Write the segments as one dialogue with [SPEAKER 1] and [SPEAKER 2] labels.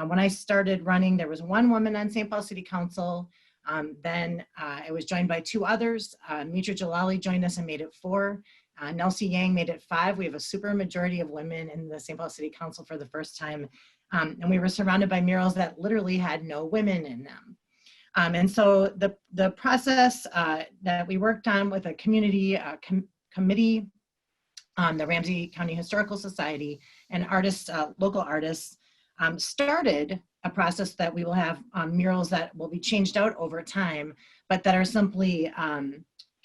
[SPEAKER 1] when I started running, there was one woman on St. Paul City Council. Then I was joined by two others. Mitra Jalali joined us and made it 4. Nelsie Yang made it 5. We have a super majority of women in the St. Paul City Council for the first time. And we were surrounded by murals that literally had no women in them. And so the process that we worked on with a community committee, the Ramsey County Historical Society, and artists, local artists, started a process that we will have murals that will be changed out over time, but that are simply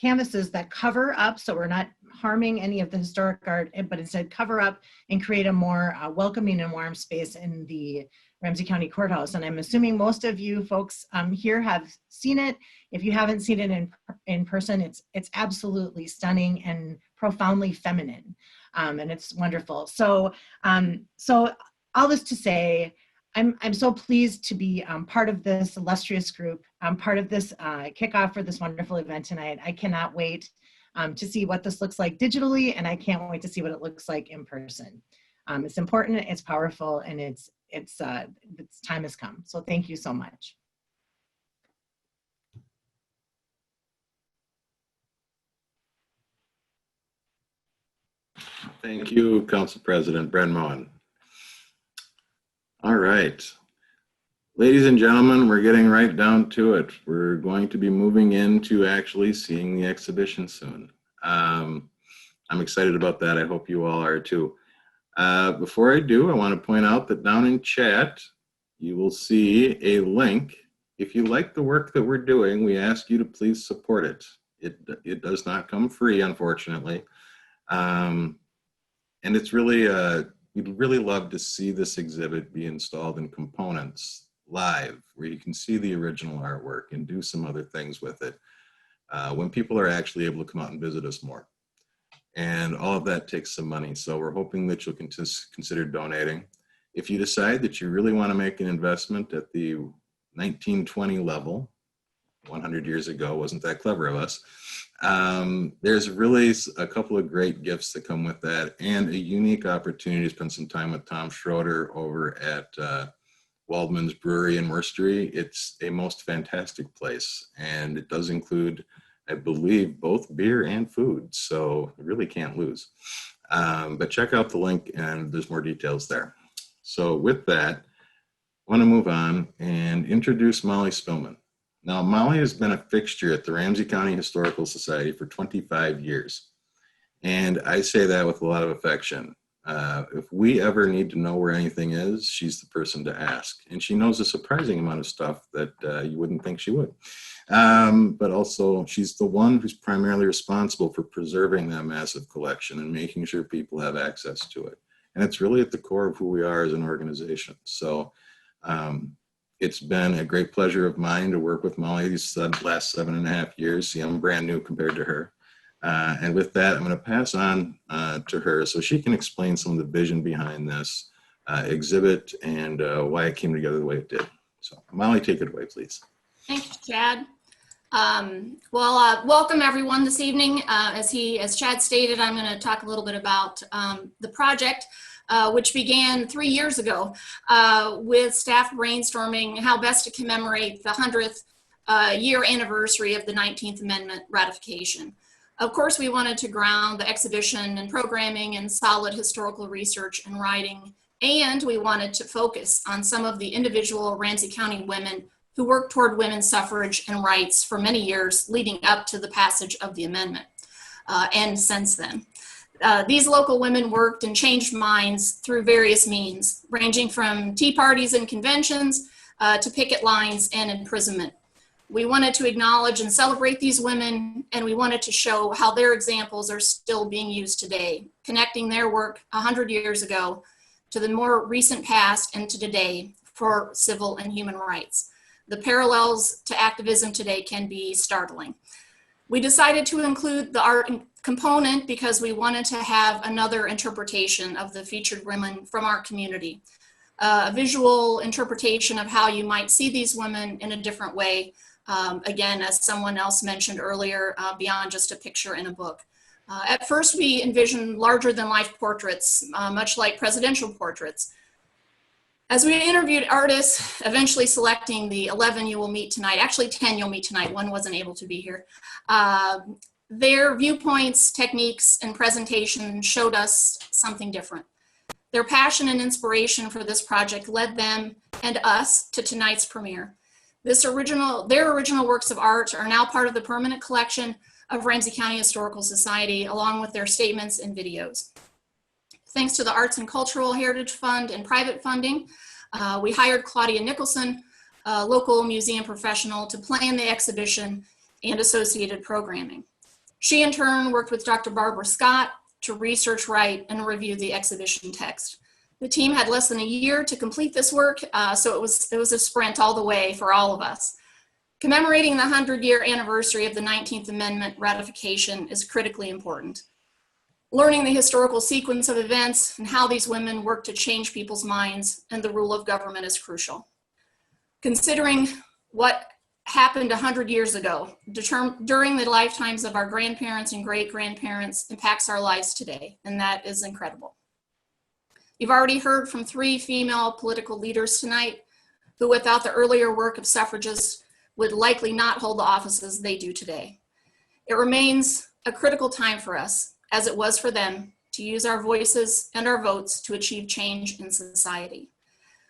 [SPEAKER 1] canvases that cover up, so we're not harming any of the historic art, but instead cover up and create a more welcoming and warm space in the Ramsey County Courthouse. And I'm assuming most of you folks here have seen it. If you haven't seen it in person, it's absolutely stunning and profoundly feminine, and it's wonderful. So, so all this to say, I'm so pleased to be part of this illustrious group. I'm part of this kickoff for this wonderful event tonight. I cannot wait to see what this looks like digitally, and I can't wait to see what it looks like in person. It's important, it's powerful, and its time has come. So thank you so much.
[SPEAKER 2] Thank you, Council President Bren Moen. All right, ladies and gentlemen, we're getting right down to it. We're going to be moving into actually seeing the exhibition soon. I'm excited about that. I hope you all are too. Before I do, I want to point out that down in chat, you will see a link. If you like the work that we're doing, we ask you to please support it. It does not come free, unfortunately. And it's really, we'd really love to see this exhibit be installed in components live, where you can see the original artwork and do some other things with it when people are actually able to come out and visit us more. And all of that takes some money. So we're hoping that you'll consider donating. If you decide that you really want to make an investment at the 1920 level, 100 years ago, wasn't that clever of us, there's really a couple of great gifts that come with that, and a unique opportunity to spend some time with Tom Schroeder over at Waldman's Brewery and Worstery. It's a most fantastic place, and it does include, I believe, both beer and food, so you really can't lose. But check out the link, and there's more details there. So with that, I want to move on and introduce Molly Spillman. Now, Molly has been a fixture at the Ramsey County Historical Society for 25 years. And I say that with a lot of affection. If we ever need to know where anything is, she's the person to ask. And she knows a surprising amount of stuff that you wouldn't think she would. But also, she's the one who's primarily responsible for preserving that massive collection and making sure people have access to it. And it's really at the core of who we are as an organization. So it's been a great pleasure of mine to work with Molly these last 7.5 years. See, I'm brand new compared to her. And with that, I'm going to pass on to her so she can explain some of the vision behind this exhibit and why it came together the way it did. So Molly, take it away, please.
[SPEAKER 3] Thank you, Chad. Welcome everyone this evening. As Chad stated, I'm going to talk a little bit about the project, which began 3 years ago with staff brainstorming how best to commemorate the 100th year anniversary of the 19th Amendment ratification. Of course, we wanted to ground the exhibition and programming in solid historical research and writing, and we wanted to focus on some of the individual Ramsey County women who worked toward women's suffrage and rights for many years leading up to the passage of the amendment and since then. These local women worked and changed minds through various means, ranging from tea parties and conventions to picket lines and imprisonment. We wanted to acknowledge and celebrate these women, and we wanted to show how their examples are still being used today, connecting their work 100 years ago to the more recent past and to today for civil and human rights. The parallels to activism today can be startling. We decided to include the art component because we wanted to have another interpretation of the featured women from our community, a visual interpretation of how you might see these women in a different way. Again, as someone else mentioned earlier, beyond just a picture in a book. At first, we envisioned larger than life portraits, much like presidential portraits. As we interviewed artists, eventually selecting the 11 you will meet tonight, actually 10 you'll meet tonight, one wasn't able to be here. Their viewpoints, techniques, and presentation showed us something different. Their passion and inspiration for this project led them and us to tonight's premiere. Their original works of art are now part of the permanent collection of Ramsey County Historical Society, along with their statements and videos. Thanks to the Arts and Cultural Heritage Fund and private funding, we hired Claudia Nicholson, a local museum professional, to plan the exhibition and associated programming. She in turn worked with Dr. Barbara Scott to research, write, and review the exhibition text. The team had less than a year to complete this work, so it was a sprint all the way for all of us. Commemorating the 100-year anniversary of the 19th Amendment ratification is critically important. Learning the historical sequence of events and how these women worked to change people's minds and the rule of government is crucial. Considering what happened 100 years ago, during the lifetimes of our grandparents and great-grandparents, impacts our lives today, and that is incredible. You've already heard from 3 female political leaders tonight who, without the earlier work of suffragists, would likely not hold the offices they do today. It remains a critical time for us, as it was for them, to use our voices and our votes to achieve change in society.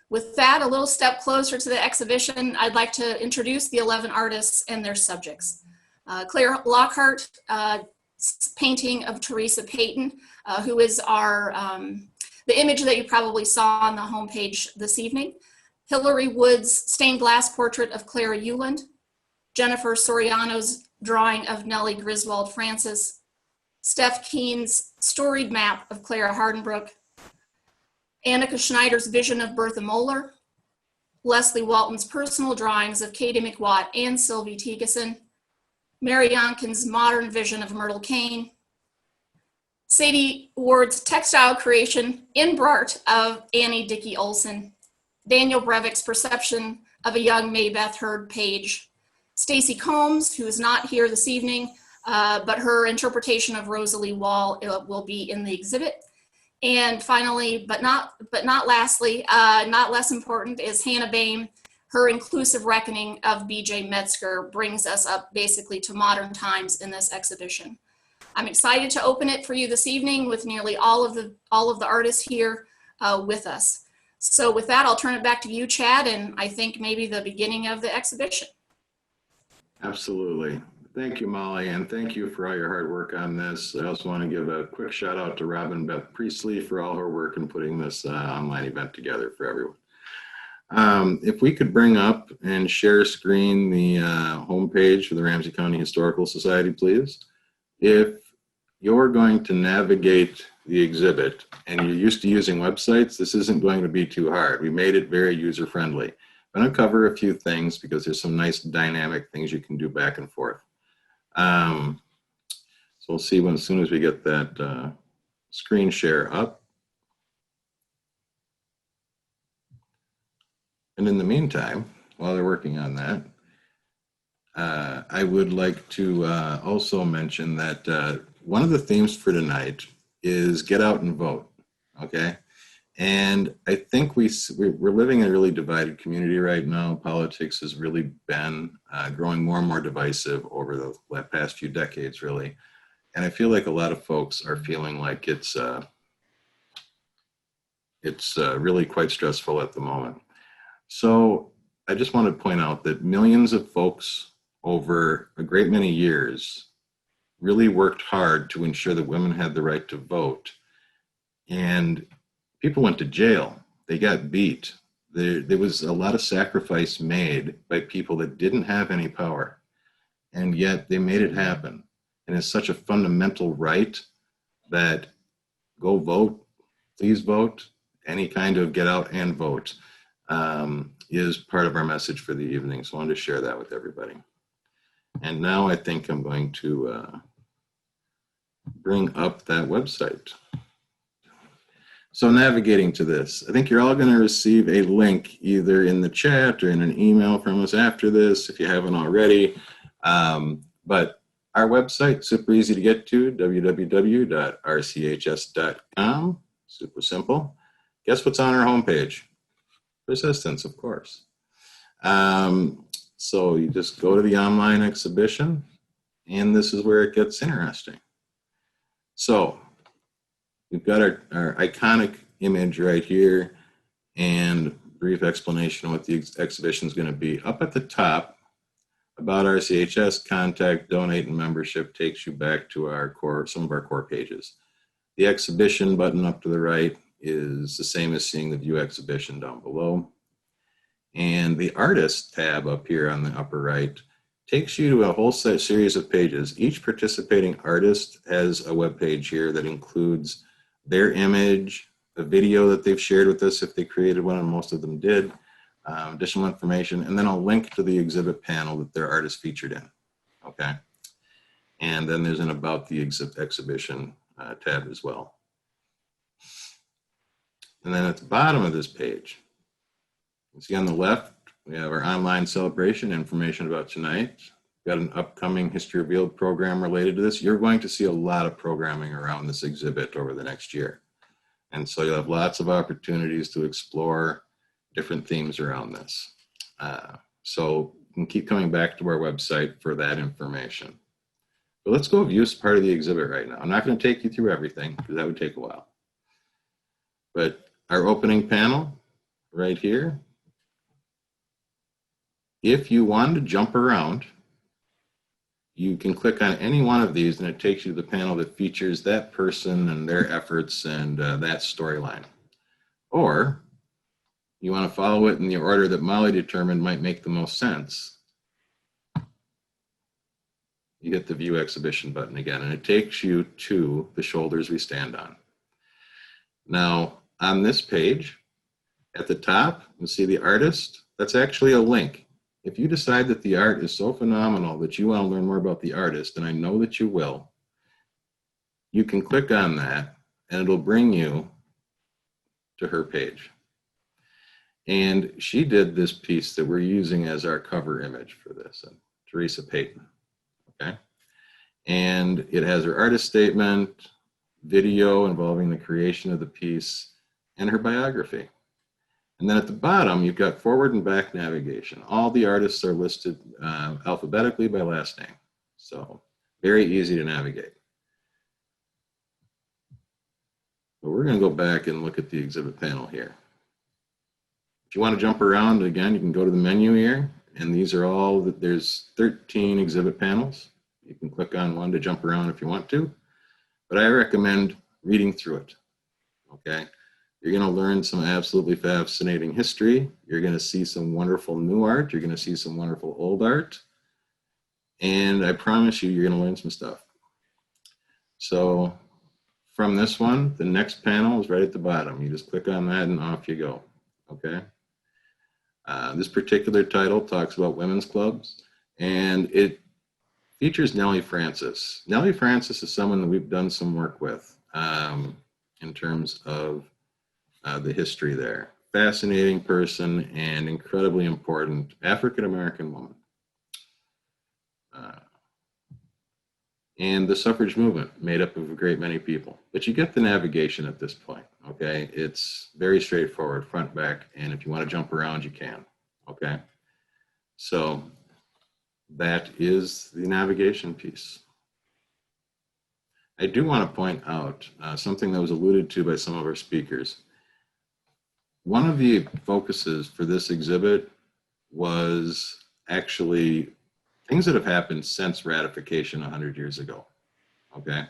[SPEAKER 3] With that, a little step closer to the exhibition, I'd like to introduce the 11 artists and their subjects. Claire Lockhart, painting of Teresa Payton, who is the image that you probably saw on the homepage this evening. Hilary Woods' stained glass portrait of Clara Euland. Jennifer Soriano's drawing of Nellie Griswold Francis. Steph Keen's storied map of Clara Hardenbrook. Anika Schneider's vision of Bertha Moeller. Lesley Walton's personal drawings of Katie McWatt and Sylvie Tegeson. Mary Younkin's modern vision of Myrtle Kane. Sadie Ward's textile creation in Bart of Annie Dickey Olson. Daniel Brevik's perception of a young Maybeth Heard Page. Stacy Combs, who is not here this evening, but her interpretation of Rosalie Wall will be in the exhibit. And finally, but not lastly, not less important, is Hannah Boehme. Her inclusive reckoning of B.J. Metzger brings us up basically to modern times in this exhibition. I'm excited to open it for you this evening with nearly all of the artists here with us. So with that, I'll turn it back to you, Chad, and I think maybe the beginning of the exhibition.
[SPEAKER 2] Absolutely. Thank you, Molly, and thank you for all your hard work on this. I also want to give a quick shout out to Robin Beth Priestley for all her work in putting this online event together for everyone. If we could bring up and share screen the homepage for the Ramsey County Historical Society, please. If you're going to navigate the exhibit and you're used to using websites, this isn't going to be too hard. We made it very user-friendly. I'm going to cover a few things because there's some nice dynamic things you can do back and forth. So we'll see as soon as we get that screen share up. And in the meantime, while they're working on that, I would like to also mention that one of the themes for tonight is get out and vote, okay? And I think we're living in a really divided community right now. Politics has really been growing more and more divisive over the past few decades, really. And I feel like a lot of folks are feeling like it's really quite stressful at the moment. So I just want to point out that millions of folks over a great many years really worked hard to ensure that women had the right to vote. And people went to jail. They got beat. There was a lot of sacrifice made by people that didn't have any power. And yet they made it happen. And it's such a fundamental right that go vote, please vote, any kind of get out and vote is part of our message for the evening. So I wanted to share that with everybody. And now I think I'm going to bring up that website. So navigating to this, I think you're all going to receive a link either in the chat or in an email from us after this if you haven't already. But our website, super easy to get to, www.rchs.com. Super simple. Guess what's on our homepage? persistence, of course. So you just go to the online exhibition, and this is where it gets interesting. So we've got our iconic image right here and brief explanation of what the exhibition is going to be. Up at the top, about RCHS, contact, donate, and membership takes you back to our core, some of our core pages. The exhibition button up to the right is the same as seeing the view exhibition down below. And the artist tab up here on the upper right takes you to a whole series of pages. Each participating artist has a web page here that includes their image, a video that they've shared with us if they created one, and most of them did, additional information, and then a link to the exhibit panel that their artist featured in, okay? And then there's an About the Exhibition tab as well. And then at the bottom of this page, you see on the left, we have our online celebration, information about tonight. We've got an upcoming History Revealed program related to this. You're going to see a lot of programming around this exhibit over the next year. And so you'll have lots of opportunities to explore different themes around this. So you can keep coming back to our website for that information. But let's go view part of the exhibit right now. I'm not going to take you through everything because that would take a while. But our opening panel right here, if you want to jump around, you can click on any one of these and it takes you to the panel that features that person and their efforts and that storyline. Or you want to follow it in the order that Molly determined might make the most sense. You hit the View Exhibition button again, and it takes you to the shoulders we stand on. Now, on this page, at the top, you'll see the artist. That's actually a link. If you decide that the art is so phenomenal that you want to learn more about the artist, and I know that you will, you can click on that, and it'll bring you to her page. And she did this piece that we're using as our cover image for this, and Teresa Payton, okay? And it has her artist statement, video involving the creation of the piece, and her biography. And then at the bottom, you've got forward and back navigation. All the artists are listed alphabetically by last name. So very easy to navigate. But we're going to go back and look at the exhibit panel here. If you want to jump around, again, you can go to the menu here. And these are all, there's 13 exhibit panels. You can click on one to jump around if you want to. But I recommend reading through it, okay? You're going to learn some absolutely fascinating history. You're going to see some wonderful new art. You're going to see some wonderful old art. And I promise you, you're going to learn some stuff. So from this one, the next panel is right at the bottom. You just click on that and off you go, okay? This particular title talks about women's clubs, and it features Nellie Francis. Nellie Francis is someone that we've done some work with in terms of the history there. Fascinating person and incredibly important African-American woman. And the suffrage movement made up of a great many people. But you get the navigation at this point, okay? It's very straightforward, front, back, and if you want to jump around, you can, okay? So that is the navigation piece. I do want to point out something that was alluded to by some of our speakers. One of the focuses for this exhibit was actually things that have happened since ratification 100 years ago, okay?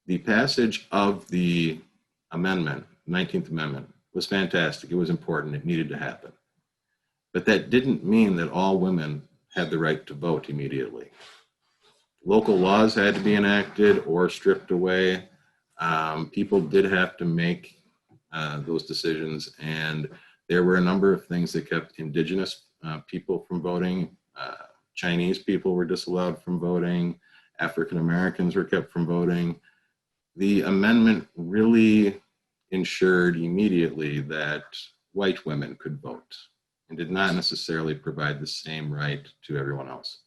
[SPEAKER 2] The passage of the amendment, 19th Amendment, was fantastic. It was important. It needed to happen. But that didn't mean that all women had the right to vote immediately. Local laws had to be enacted or stripped away. People did have to make those decisions, and there were a number of things that kept indigenous people from voting. Chinese people were disallowed from voting. African Americans were kept from voting. The amendment really ensured immediately that white women could vote and did not necessarily provide the same right to everyone else.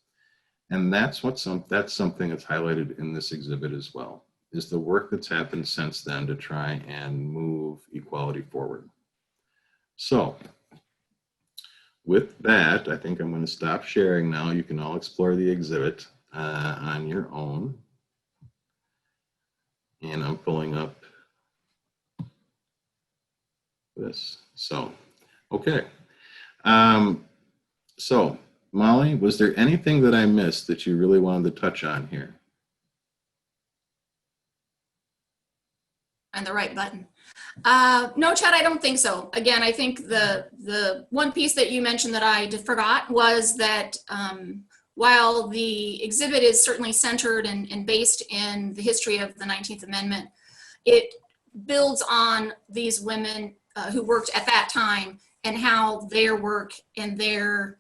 [SPEAKER 2] And that's something that's highlighted in this exhibit as well, is the work that's happened since then to try and move equality forward. So with that, I think I'm going to stop sharing now. You can all explore the exhibit on your own. And I'm pulling up this. So, okay. So, Molly, was there anything that I missed that you really wanted to touch on here?
[SPEAKER 3] And the right button. No, Chad, I don't think so. Again, I think the one piece that you mentioned that I forgot was that while the exhibit is certainly centered and based in the history of the 19th Amendment, it builds on these women who worked at that time and how their work and their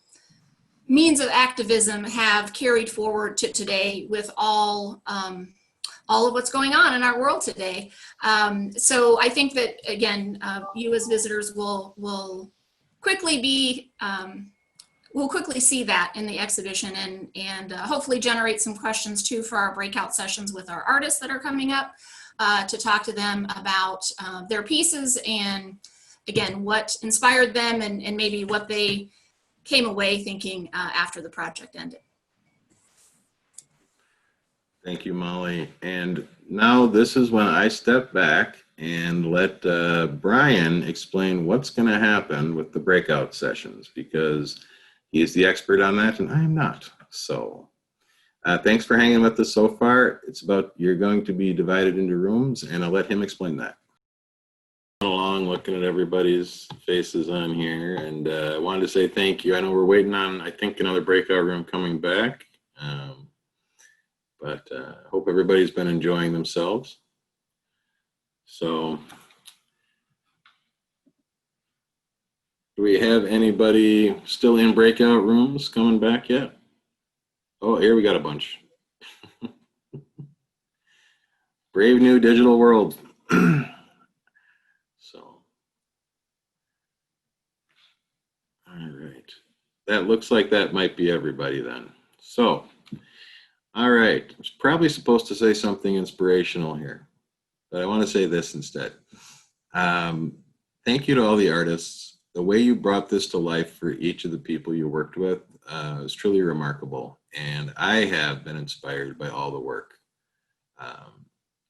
[SPEAKER 3] means of activism have carried forward to today with all of what's going on in our world today. So I think that, again, you as visitors will quickly see that in the exhibition and hopefully generate some questions too for our breakout sessions with our artists that are coming up to talk to them about their pieces and, again, what inspired them and maybe what they came away thinking after the project ended.
[SPEAKER 2] Thank you, Molly. And now this is when I step back and let Brian explain what's going to happen with the breakout sessions, because he is the expert on that and I am not. So thanks for hanging with us so far. It's about, you're going to be divided into rooms, and I'll let him explain that. Along looking at everybody's faces on here, and I wanted to say thank you. I know we're waiting on, I think, another breakout room coming back. But I hope everybody's been enjoying themselves. So, do we have anybody still in breakout rooms coming back yet? Oh, here we got a bunch. Brave new digital world. So, all right. That looks like that might be everybody then. So, all right, I was probably supposed to say something inspirational here, but I want to say this instead. Thank you to all the artists. The way you brought this to life for each of the people you worked with was truly remarkable, and I have been inspired by all the work.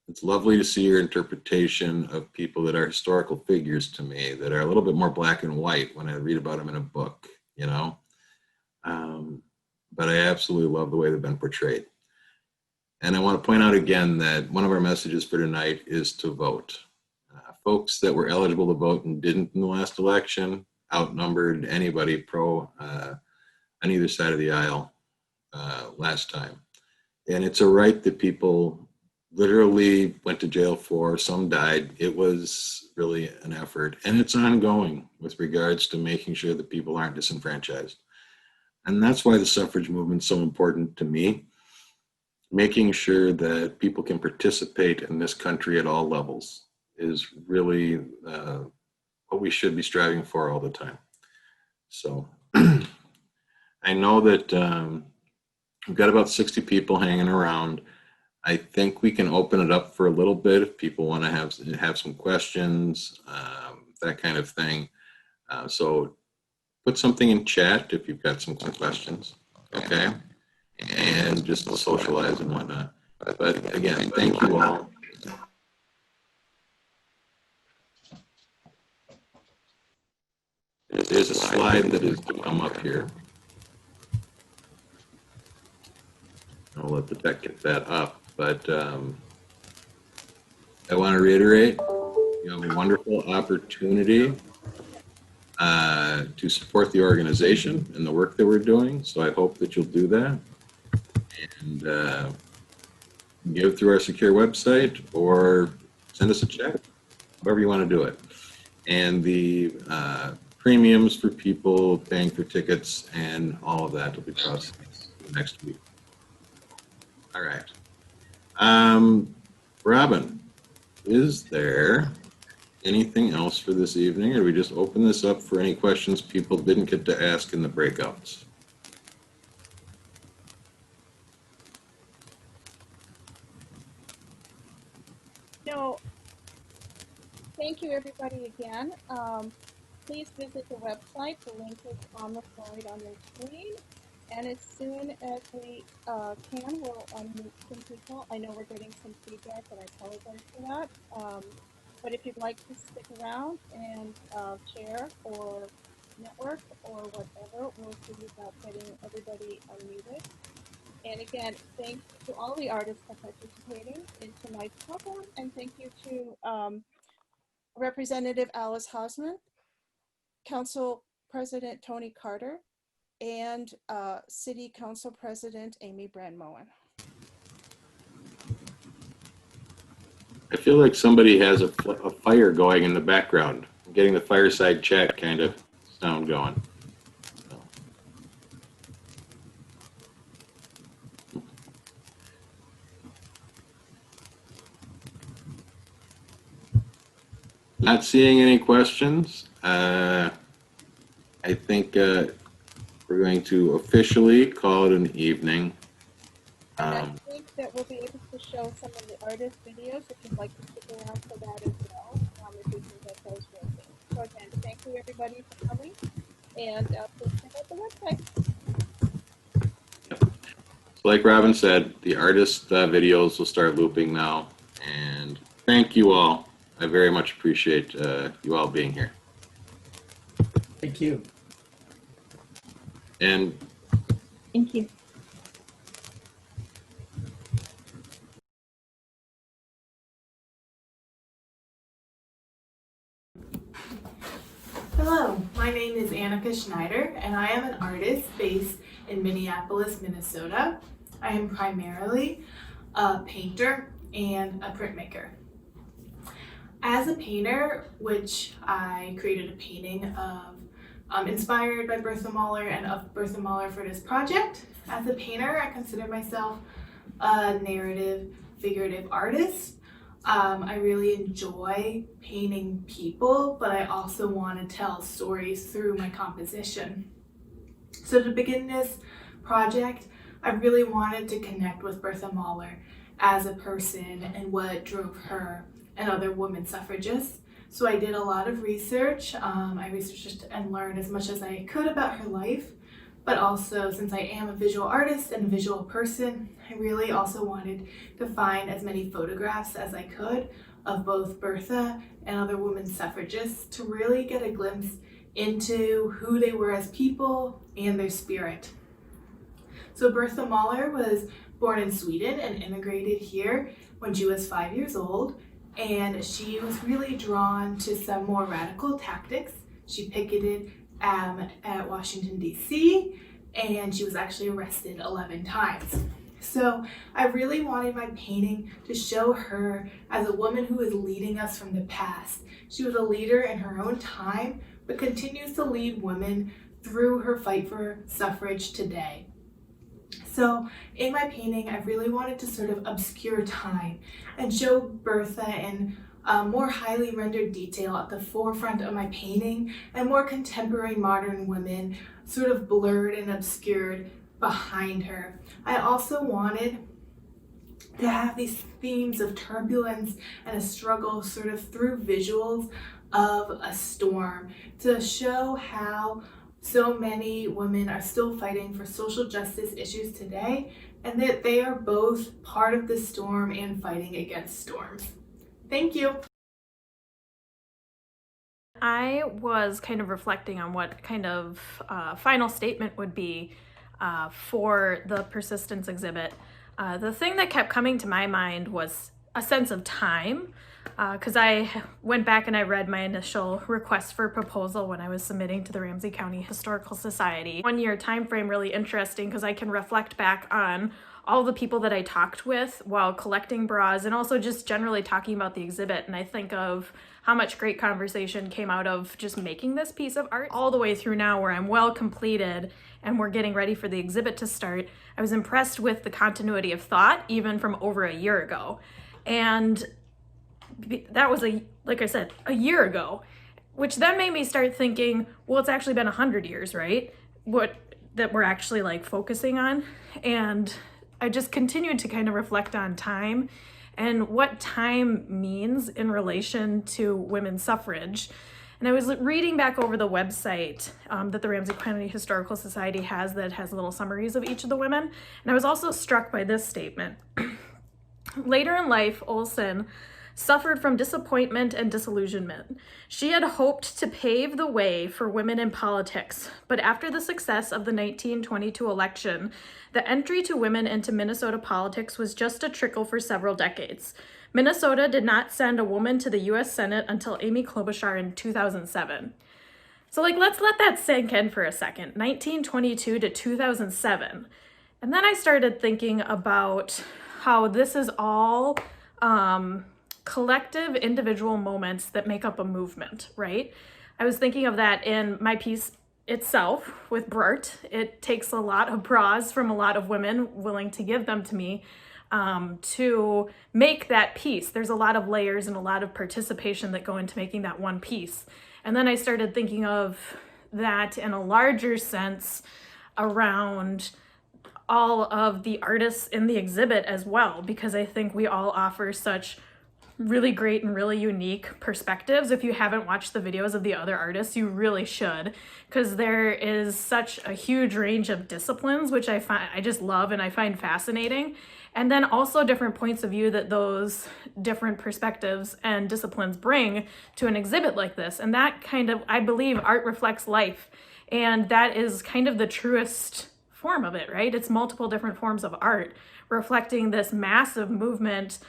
[SPEAKER 2] It's lovely to see your interpretation of people that are historical figures to me, that are a little bit more black and white when I read about them in a book, you know? But I absolutely love the way they've been portrayed. And I want to point out again that one of our messages for tonight is to vote. Folks that were eligible to vote and didn't in the last election outnumbered anybody pro on either side of the aisle last time. And it's a right that people literally went to jail for. Some died. It was really an effort. And it's ongoing with regards to making sure that people aren't disenfranchised. And that's why the suffrage movement's so important to me. Making sure that people can participate in this country at all levels is really what we should be striving for all the time. So I know that we've got about 60 people hanging around. I think we can open it up for a little bit if people want to have some questions, that kind of thing. So put something in chat if you've got some questions, okay? And just to socialize and whatnot. But again, thank you all. There's a slide that is to come up here. I'll let the tech get that up, but I want to reiterate, you have a wonderful opportunity to support the organization and the work that we're doing, so I hope that you'll do that. And give through our secure website or send us a check, however you want to do it. And the premiums for people paying for tickets and all of that will be processed next week. All right. Robin, is there anything else for this evening, or do we just open this up for any questions people didn't get to ask in the breakouts?
[SPEAKER 4] No. Thank you, everybody, again. please visit the website. The link is on the slide on your screen. And as soon as we can, we'll unmute some people. I know we're getting some feedback, and I apologize for that. But if you'd like to stick around and share or network or whatever, we'll see about getting everybody unmuted. And again, thanks to all the artists for participating in tonight's program, and thank you to Representative Alice Hausman, Council President Tony Carter, and City Council President Amy Brandmoen.
[SPEAKER 2] I feel like somebody has a fire going in the background. I'm getting the fireside chat kind of sound going. Not seeing any questions. I think we're going to officially call it an evening.
[SPEAKER 4] I think that we'll be able to show some of the artist videos if you'd like to stick around for that as well, if we can get those working. So again, thank you everybody for coming, and please check out the website.
[SPEAKER 2] So like Robin said, the artist videos will start looping now, and thank you all. I very much appreciate you all being here.
[SPEAKER 5] Thank you.
[SPEAKER 2] And
[SPEAKER 4] Thank you.
[SPEAKER 6] Hello, my name is Anika Schneider, and I am an artist based in Minneapolis, Minnesota. I am primarily a painter and a printmaker. As a painter, which I created a painting of inspired by Bertha Mahler and of Bertha Mahler for this project. As a painter, I consider myself a narrative, figurative artist. I really enjoy painting people, but I also want to tell stories through my composition. So to begin this project, I really wanted to connect with Bertha Mahler as a person and what drove her and other women suffragists. So I did a lot of research. I researched and learned as much as I could about her life, but also since I am a visual artist and a visual person, I really also wanted to find as many photographs as I could of both Bertha and other women suffragists to really get a glimpse into who they were as people and their spirit. So Bertha Mahler was born in Sweden and immigrated here when she was 5 years old, and she was really drawn to some more radical tactics. She picketed at Washington, D.C., and she was actually arrested 11 times. So I really wanted my painting to show her as a woman who is leading us from the past. She was a leader in her own time, but continues to lead women through her fight for suffrage today. So in my painting, I really wanted to sort of obscure time and show Bertha in more highly rendered detail at the forefront of my painting, and more contemporary modern women sort of blurred and obscured behind her. I also wanted to have these themes of turbulence and a struggle sort of through visuals of a storm to show how so many women are still fighting for social justice issues today, and that they are both part of the storm and fighting against storms. Thank you.
[SPEAKER 7] I was kind of reflecting on what kind of final statement would be for the persistence exhibit. The thing that kept coming to my mind was a sense of time, because I went back and I read my initial request for proposal when I was submitting to the Ramsey County Historical Society. 1 year time frame really interesting because I can reflect back on all the people that I talked with while collecting bras, and also just generally talking about the exhibit. And I think of how much great conversation came out of just making this piece of art all the way through now where I'm well completed and we're getting ready for the exhibit to start. I was impressed with the continuity of thought even from over a year ago. And that was, like I said, a year ago, which then made me start thinking, well, it's actually been 100 years, right? That we're actually like focusing on. And I just continued to kind of reflect on time and what time means in relation to women's suffrage. And I was reading back over the website that the Ramsey County Historical Society has that has little summaries of each of the women. And I was also struck by this statement. Later in life, Olson suffered from disappointment and disillusionment. She had hoped to pave the way for women in politics, but after the success of the 1922 election, the entry to women into Minnesota politics was just a trickle for several decades. Minnesota did not send a woman to the U.S. Senate until Amy Klobuchar in 2007. So let's let that sink in for a second. 1922 to 2007. And then I started thinking about how this is all collective individual moments that make up a movement, right? I was thinking of that in my piece itself with Bert. It takes a lot of bras from a lot of women willing to give them to me to make that piece. There's a lot of layers and a lot of participation that go into making that one piece. And then I started thinking of that in a larger sense around all of the artists in the exhibit as well, because I think we all offer such really great and really unique perspectives. If you haven't watched the videos of the other artists, you really should, because there is such a huge range of disciplines, which I just love and I find fascinating. And then also different points of view that those different perspectives and disciplines bring to an exhibit like this. And that kind of, I believe, art reflects life. And that is kind of the truest form of it, right? It's multiple different forms of art reflecting this massive movement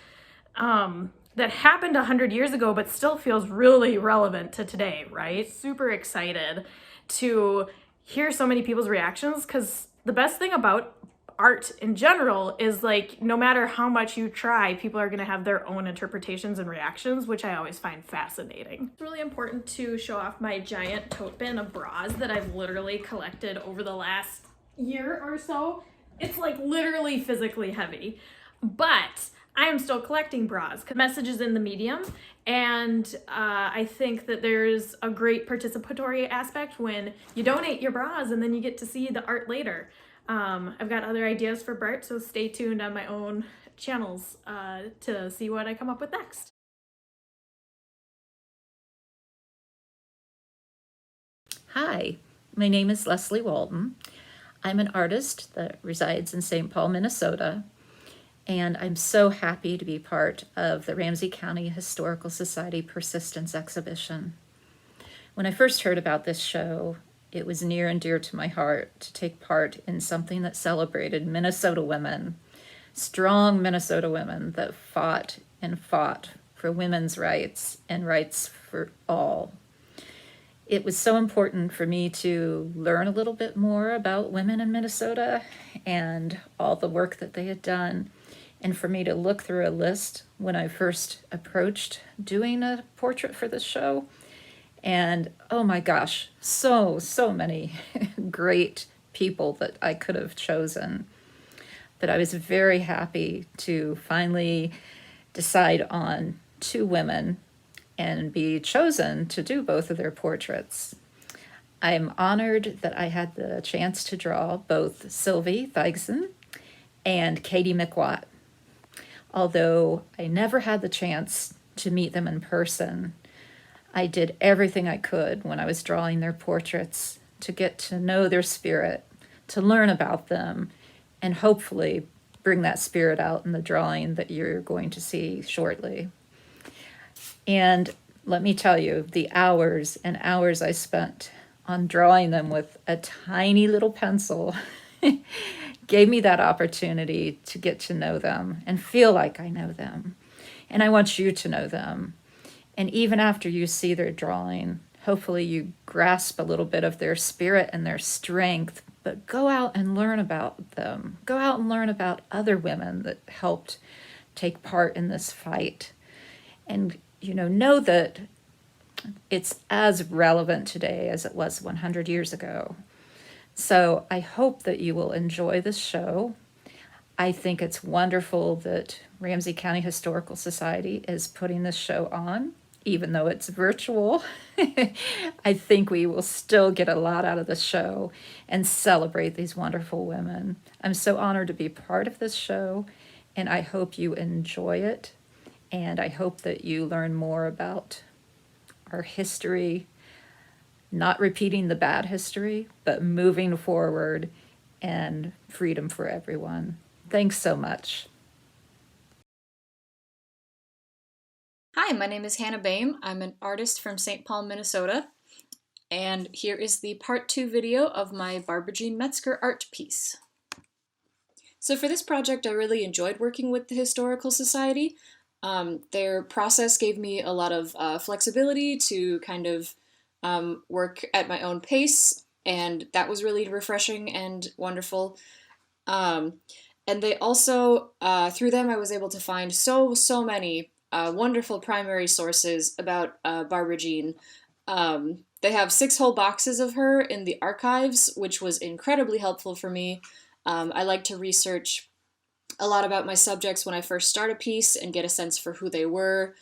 [SPEAKER 7] that happened 100 years ago, but still feels really relevant to today, right? Super excited to hear so many people's reactions, because the best thing about art in general is no matter how much you try, people are going to have their own interpretations and reactions, which I always find fascinating. It's really important to show off my giant tote bin of bras that I've literally collected over the last year or so. It's literally physically heavy, but I am still collecting bras. Messages in the medium, and I think that there's a great participatory aspect when you donate your bras and then you get to see the art later. I've got other ideas for Bert, so stay tuned on my own channels to see what I come up with next.
[SPEAKER 8] Hi, my name is Lesley Walton. I'm an artist that resides in St. Paul, Minnesota, and I'm so happy to be part of the Ramsey County Historical Society Persistence Exhibition. When I first heard about this show, it was near and dear to my heart to take part in something that celebrated Minnesota women, strong Minnesota women that fought and fought for women's rights and rights for all. It was so important for me to learn a little bit more about women in Minnesota and all the work that they had done, and for me to look through a list when I first approached doing a portrait for the show. And oh my gosh, so many great people that I could have chosen. But I was very happy to finally decide on 2 women and be chosen to do both of their portraits. I'm honored that I had the chance to draw both Sylvie Thygesen and Katie McWatt. Although I never had the chance to meet them in person, I did everything I could when I was drawing their portraits to get to know their spirit, to learn about them, and hopefully bring that spirit out in the drawing that you're going to see shortly. And let me tell you, the hours and hours I spent on drawing them with a tiny little pencil gave me that opportunity to get to know them and feel like I know them. And I want you to know them. And even after you see their drawing, hopefully you grasp a little bit of their spirit and their strength, but go out and learn about them. Go out and learn about other women that helped take part in this fight. And, know that it's as relevant today as it was 100 years ago. So I hope that you will enjoy this show. I think it's wonderful that Ramsey County Historical Society is putting this show on, even though it's virtual. I think we will still get a lot out of the show and celebrate these wonderful women. I'm so honored to be part of this show, and I hope you enjoy it. And I hope that you learn more about our history not repeating the bad history, but moving forward and freedom for everyone. Thanks so much.
[SPEAKER 9] Hi, my name is Hannah Boehme. I'm an artist from St. Paul, Minnesota, and here is the part 2 video of my Barbara Jean Metzger art piece. So for this project, I really enjoyed working with the Historical Society. Their process gave me a lot of flexibility to kind of work at my own pace, and that was really refreshing and wonderful. And they also, through them, I was able to find so many wonderful primary sources about Barbara Jean. They have 6 whole boxes of her in the archives, which was incredibly helpful for me. I like to research a lot about my subjects when I first start a piece and get a sense for who they were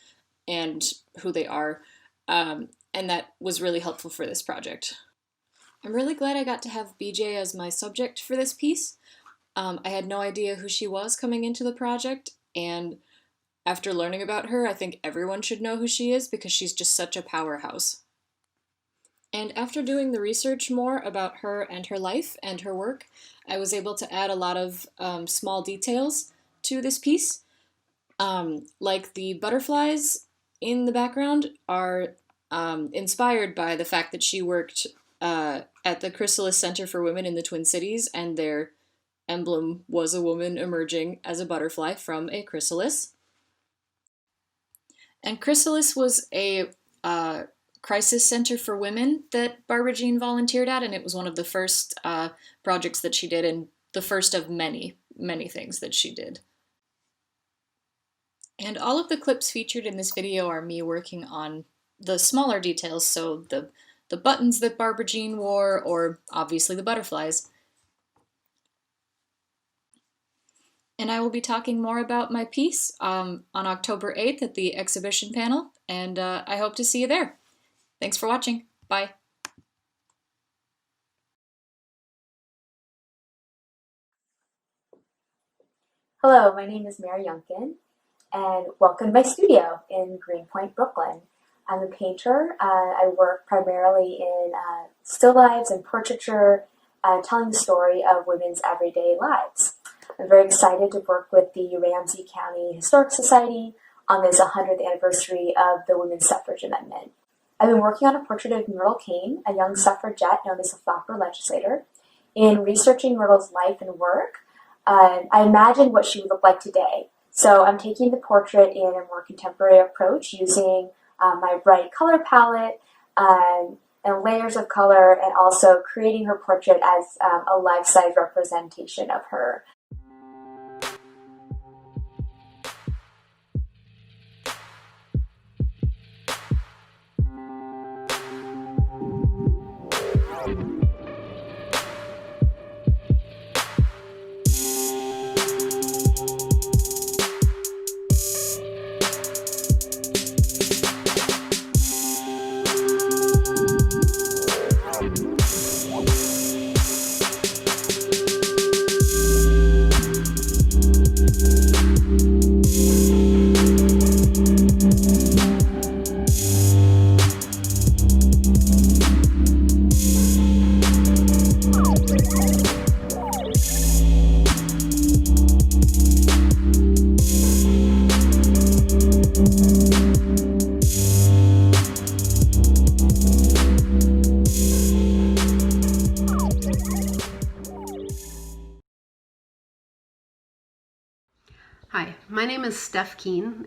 [SPEAKER 9] and who they are. And that was really helpful for this project. I'm really glad I got to have BJ as my subject for this piece. I had no idea who she was coming into the project, and after learning about her, I think everyone should know who she is because she's just such a powerhouse. And after doing the research more about her and her life and her work, I was able to add a lot of small details to this piece. Like the butterflies in the background are inspired by the fact that she worked at the Chrysalis Center for Women in the Twin Cities, and their emblem was a woman emerging as a butterfly from a chrysalis. And Chrysalis was a crisis center for women that Barbara Jean volunteered at, and it was one of the first projects that she did, and the first of many things that she did. And all of the clips featured in this video are me working on the smaller details, so the buttons that Barbara Jean wore, or obviously the butterflies. And I will be talking more about my piece on October 8th at the exhibition panel, and I hope to see you there. Thanks for watching. Bye.
[SPEAKER 10] Hello, my name is Mary Younkin, and welcome to my studio in Greenpoint, Brooklyn. I'm a painter. I work primarily in still lives and portraiture, telling the story of women's everyday lives. I'm very excited to work with the Ramsey County Historic Society on this 100th anniversary of the Women's Suffrage Amendment. I've been working on a portrait of Myrtle Cain, a young suffragette known as a flapper legislator. In researching Myrtle's life and work, I imagined what she would look like today. So I'm taking the portrait in a more contemporary approach using my bright color palette and layers of color, and also creating her portrait as a life-size representation of her.
[SPEAKER 11] Hi, my name is Steph Keen.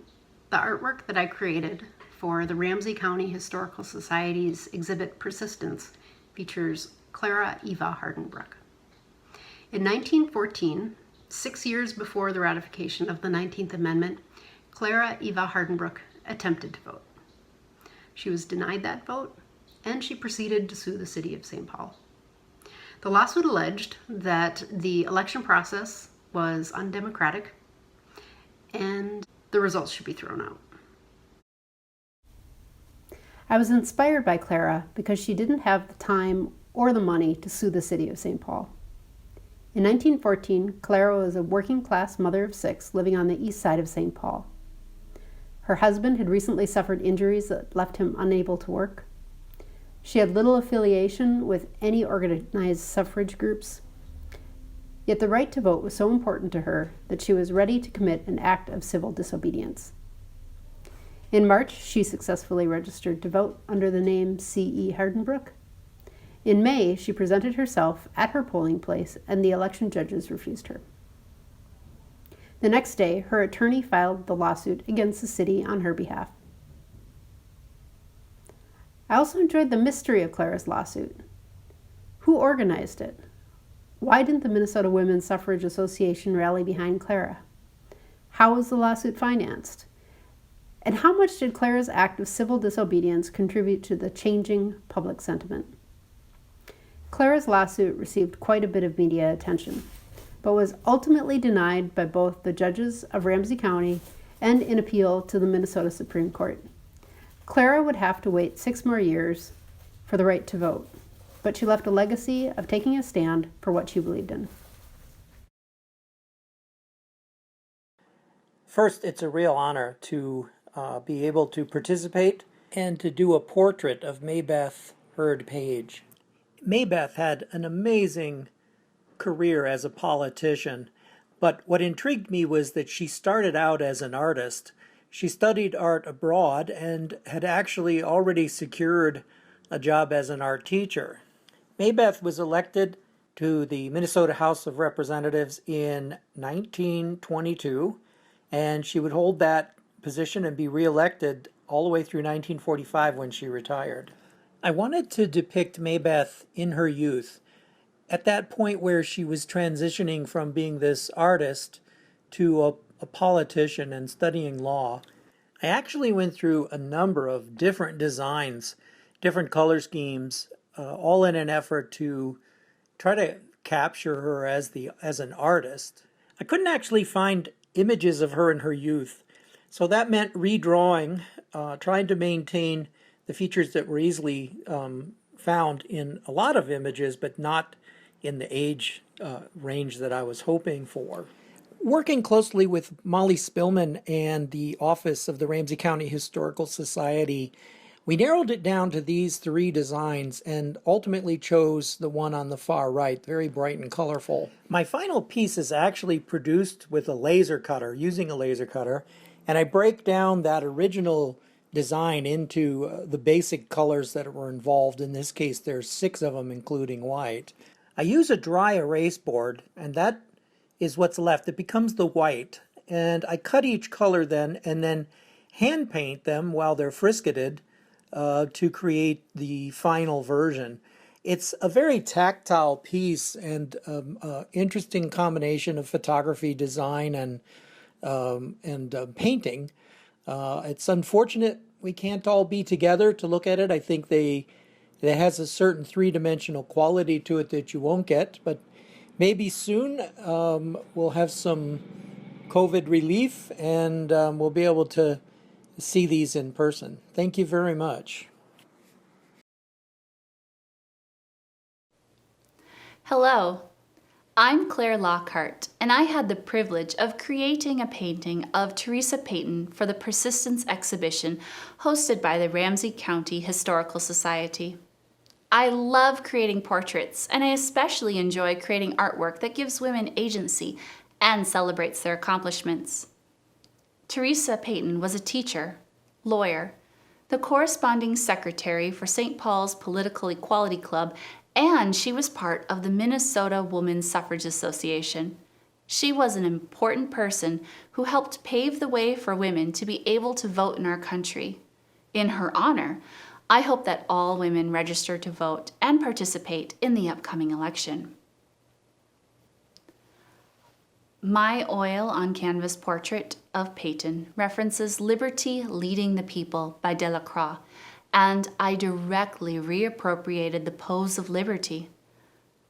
[SPEAKER 11] The artwork that I created for the Ramsey County Historical Society's exhibit Persistence features Clara Eva Hardenbrook. In 1914, 6 years before the ratification of the 19th Amendment, Clara Eva Hardenbrook attempted to vote. She was denied that vote, and she proceeded to sue the city of St. Paul. The lawsuit alleged that the election process was undemocratic and the results should be thrown out. I was inspired by Clara because she didn't have the time or the money to sue the city of St. Paul. In 1914, Clara was a working-class mother of 6 living on the east side of St. Paul. Her husband had recently suffered injuries that left him unable to work. She had little affiliation with any organized suffrage groups. Yet the right to vote was so important to her that she was ready to commit an act of civil disobedience. In March, she successfully registered to vote under the name C.E. Hardenbrook. In May, she presented herself at her polling place, and the election judges refused her. The next day, her attorney filed the lawsuit against the city on her behalf. I also enjoyed the mystery of Clara's lawsuit. Who organized it? Why didn't the Minnesota Women's Suffrage Association rally behind Clara? How was the lawsuit financed? And how much did Clara's act of civil disobedience contribute to the changing public sentiment? Clara's lawsuit received quite a bit of media attention, but was ultimately denied by both the judges of Ramsey County and in appeal to the Minnesota Supreme Court. Clara would have to wait 6 more years for the right to vote, but she left a legacy of taking a stand for what she believed in.
[SPEAKER 5] First, it's a real honor to be able to participate and to do a portrait of Maybeth Heard Page. Maybeth had an amazing career as a politician, but what intrigued me was that she started out as an artist. She studied art abroad and had actually already secured a job as an art teacher. Maybeth was elected to the Minnesota House of Representatives in 1922, and she would hold that position and be reelected all the way through 1945 when she retired. I wanted to depict Maybeth in her youth, at that point where she was transitioning from being this artist to a politician and studying law. I actually went through a number of different designs, different color schemes, all in an effort to try to capture her as an artist. I couldn't actually find images of her in her youth, so that meant redrawing, trying to maintain the features that were easily found in a lot of images, but not in the age range that I was hoping for. Working closely with Molly Spillman and the Office of the Ramsey County Historical Society, we narrowed it down to these 3 designs and ultimately chose the one on the far right, very bright and colorful. My final piece is actually produced with a laser cutter, using a laser cutter, and I break down that original design into the basic colors that were involved. In this case, there's 6 of them, including white. I use a dry erase board, and that is what's left. It becomes the white, and I cut each color then, and then hand paint them while they're frisketed to create the final version. It's a very tactile piece and interesting combination of photography, design, and painting. It's unfortunate we can't all be together to look at it. I think it has a certain 3-dimensional quality to it that you won't get, but maybe soon we'll have some COVID relief and we'll be able to see these in person. Thank you very much.
[SPEAKER 12] Hello, I'm Claire Lockhart, and I had the privilege of creating a painting of Teresa Payton for the Persistence exhibition hosted by the Ramsey County Historical Society. I love creating portraits, and I especially enjoy creating artwork that gives women agency and celebrates their accomplishments. Teresa Payton was a teacher, lawyer, the corresponding secretary for St. Paul's Political Equality Club, and she was part of the Minnesota Women's Suffrage Association. She was an important person who helped pave the way for women to be able to vote in our country. In her honor, I hope that all women register to vote and participate in the upcoming election. My oil on canvas portrait of Payton references Liberty Leading the People by Delacroix, and I directly reappropriated the pose of liberty.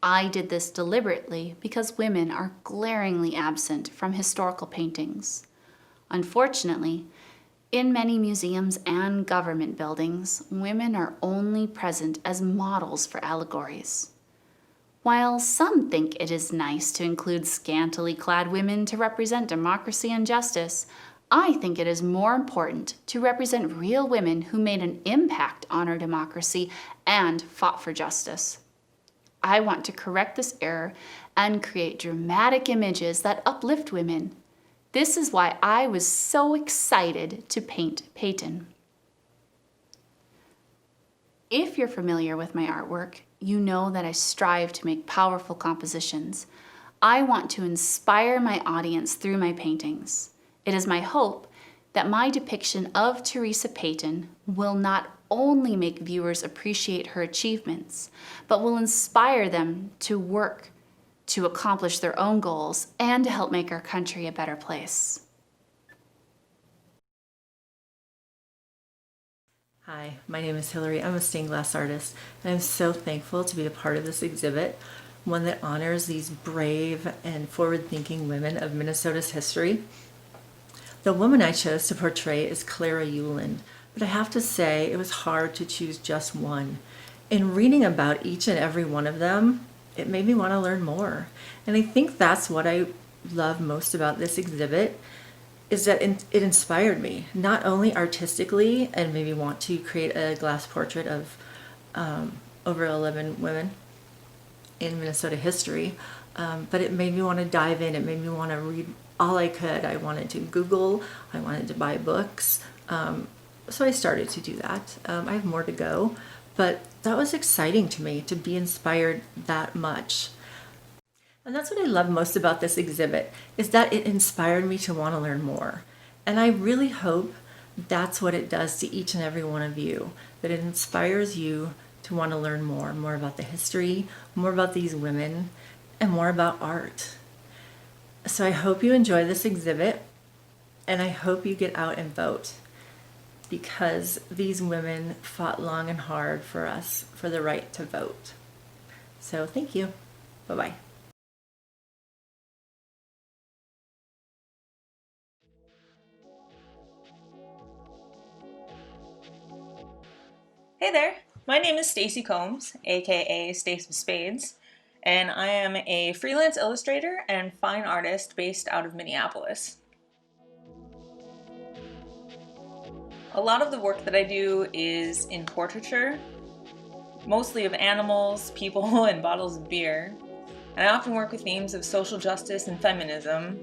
[SPEAKER 12] I did this deliberately because women are glaringly absent from historical paintings. Unfortunately, in many museums and government buildings, women are only present as models for allegories. While some think it is nice to include scantily clad women to represent democracy and justice, I think it is more important to represent real women who made an impact on our democracy and fought for justice. I want to correct this error and create dramatic images that uplift women. This is why I was so excited to paint Peyton. If you're familiar with my artwork, you know that I strive to make powerful compositions. I want to inspire my audience through my paintings. It is my hope that my depiction of Teresa Peyton will not only make viewers appreciate her achievements, but will inspire them to work to accomplish their own goals and to help make our country a better place.
[SPEAKER 13] Hi, my name is Hilary. I'm a stained glass artist, and I'm so thankful to be a part of this exhibit, one that honors these brave and forward-thinking women of Minnesota's history. The woman I chose to portray is Clara Younkin, but I have to say it was hard to choose just one. In reading about each and every one of them, it made me want to learn more. And I think that's what I love most about this exhibit, is that it inspired me, not only artistically and maybe want to create a glass portrait of over 11 women in Minnesota history, but it made me want to dive in. It made me want to read all I could. I wanted to Google, I wanted to buy books, so I started to do that. I have more to go, but that was exciting to me, to be inspired that much. And that's what I love most about this exhibit, is that it inspired me to want to learn more. And I really hope that's what it does to each and every one of you, that it inspires you to want to learn more about the history, more about these women, and more about art. So I hope you enjoy this exhibit, and I hope you get out and vote, because these women fought long and hard for us for the right to vote. So thank you. Bye-bye.
[SPEAKER 14] Hey there, my name is Stacy Combs, aka Stace with Spades, and I am a freelance illustrator and fine artist based out of Minneapolis. A lot of the work that I do is in portraiture, mostly of animals, people, and bottles of beer. And I often work with themes of social justice and feminism,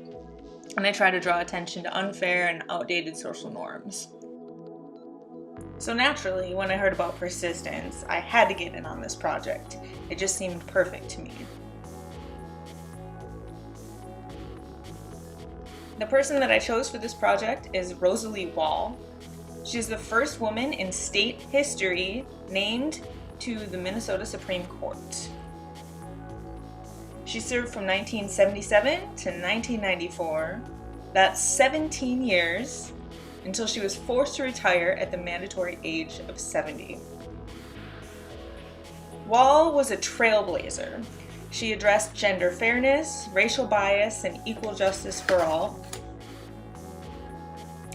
[SPEAKER 14] and I try to draw attention to unfair and outdated social norms. So naturally, when I heard about persistence, I had to get in on this project. It just seemed perfect to me. The person that I chose for this project is Lesley Walton. She's the first woman in state history named to the Minnesota Supreme Court. She served from 1977 to 1994. That's 17 years, until she was forced to retire at the mandatory age of 70. Wall was a trailblazer. She addressed gender fairness, racial bias, and equal justice for all.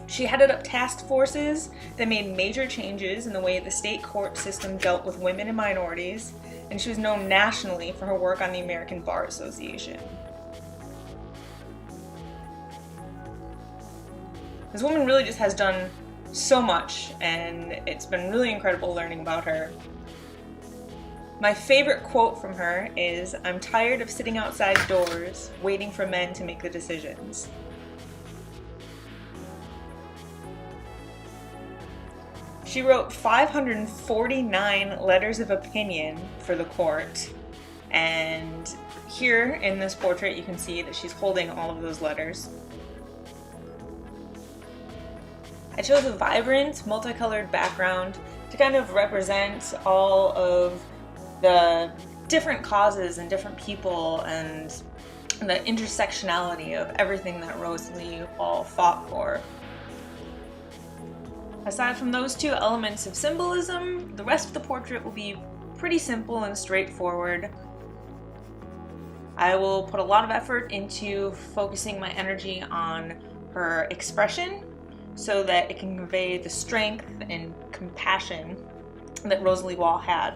[SPEAKER 14] She headed up task forces that made major changes in the way the state court system dealt with women and minorities, and she was known nationally for her work on the American Bar Association. This woman really just has done so much, and it's been really incredible learning about her. My favorite quote from her is, "I'm tired of sitting outside doors, waiting for men to make the decisions." She wrote 549 letters of opinion for the court, and here in this portrait you can see that she's holding all of those letters. I chose a vibrant, multicolored background to kind of represent all of the different causes and different people and the intersectionality of everything that Lesley Walton fought for. Aside from those two elements of symbolism, the rest of the portrait will be pretty simple and straightforward. I will put a lot of effort into focusing my energy on her expression so that it can convey the strength and compassion that Lesley Walton had.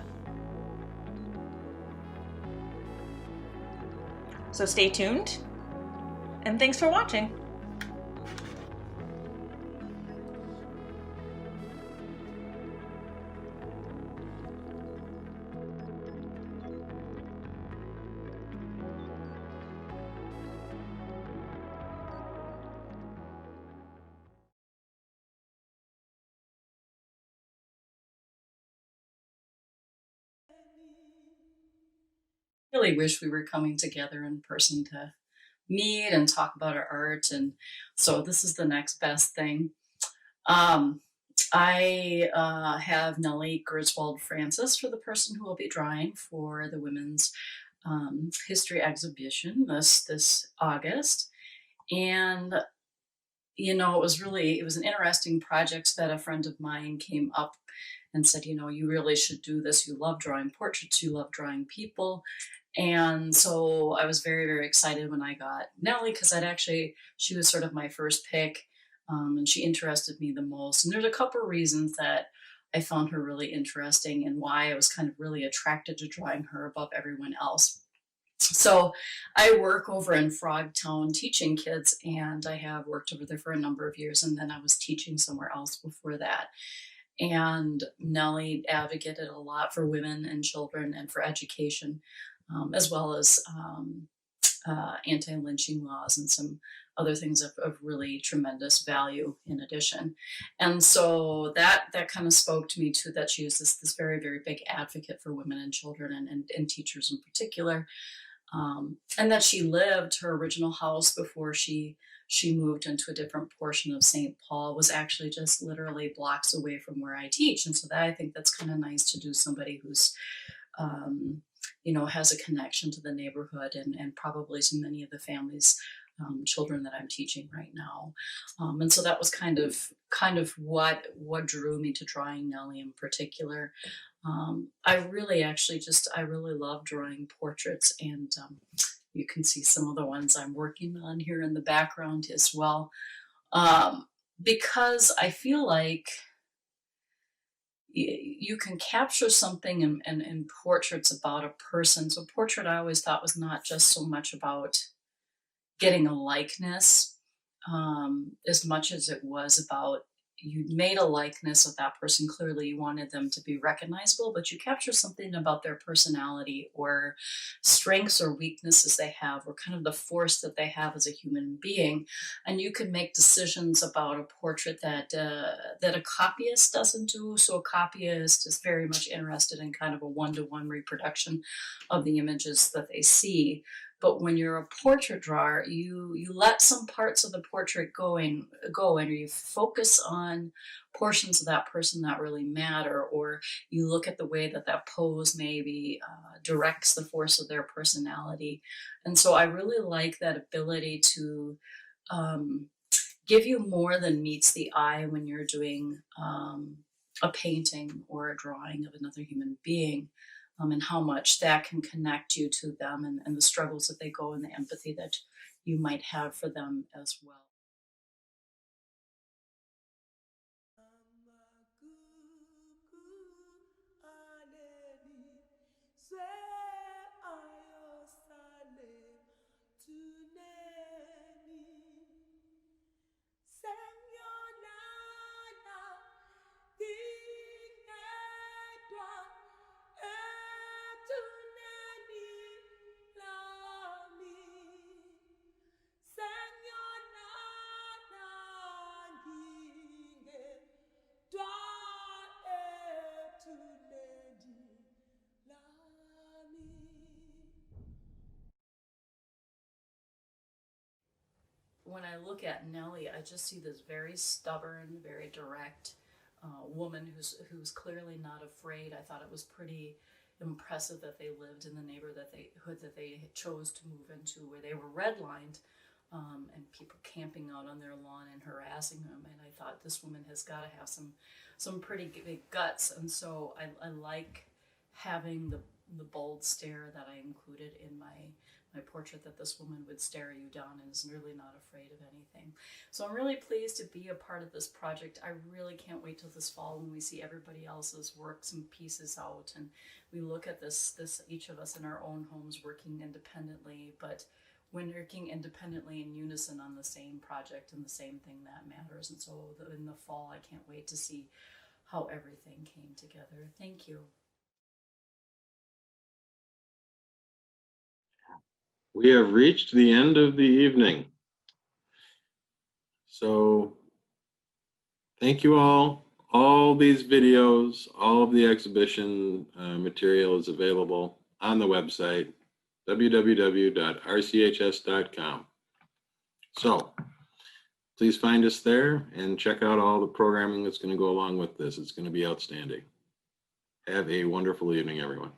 [SPEAKER 14] So stay tuned, and thanks for watching.
[SPEAKER 15] really wish we were coming together in person to meet and talk about our art. And so this is the next best thing. I have Nellie Griswold Francis for the person who will be drawing for the Women's History exhibition this August. And you know, it was an interesting project that a friend of mine came up and said, you know, you really should do this. You love drawing portraits, you love drawing people. And so I was very, very excited when I got Nellie, because she was sort of my first pick, and she interested me the most. And there's a couple of reasons that I found her really interesting and why I was kind of really attracted to drawing her above everyone else. So I work over in Frogtown teaching kids, and I have worked over there for a number of years, and then I was teaching somewhere else before that. And Nellie advocated a lot for women and children and for education, as well as anti-lynching laws and some other things of really tremendous value in addition. And so that kind of spoke to me too, that she is this very, very big advocate for women and children and teachers in particular. And that she lived, her original house before she moved into a different portion of St. Paul was actually just literally blocks away from where I teach. And so I think that's kind of nice to do, somebody who's, you know, has a connection to the neighborhood and probably to many of the families, children that I'm teaching right now. And so that was kind of what drew me to drawing Nellie in particular. I really love drawing portraits, and you can see some of the ones I'm working on here in the background as well, because I feel like you can capture something in portraits about a person. So portrait I always thought was not just so much about getting a likeness, as much as it was about you made a likeness of that person. Clearly you wanted them to be recognizable, but you capture something about their personality or strengths or weaknesses they have, or kind of the force that they have as a human being. And you can make decisions about a portrait that a copyist doesn't do. So a copyist is very much interested in kind of a one-to-one reproduction of the images that they see. But when you're a portrait drawer, you let some parts of the portrait go, and you focus on portions of that person that really matter, or you look at the way that pose maybe directs the force of their personality. And so I really like that ability to give you more than meets the eye when you're doing a painting or a drawing of another human being. And how much that can connect you to them and the struggles that they go and the empathy that you might have for them as well. When I look at Nellie, I just see this very stubborn, very direct woman who's clearly not afraid. I thought it was pretty impressive that they lived in the neighborhood that they chose to move into, where they were redlined, and people camping out on their lawn and harassing them. And I thought, this woman has got to have some pretty big guts. And so I like having the bold stare that I included in my portrait, that this woman would stare you down and is really not afraid of anything. So I'm really pleased to be a part of this project. I really can't wait till this fall when we see everybody else's works and pieces out, and we look at this each of us in our own homes working independently, but when working independently in unison on the same project and the same thing that matters. And so in the fall, I can't wait to see how everything came together. Thank you.
[SPEAKER 2] We have reached the end of the evening. So thank you all. All these videos, all of the exhibition material is available on the website. www.rchs.com. So please find us there and check out all the programming that's going to go along with this. It's going to be outstanding. Have a wonderful evening, everyone.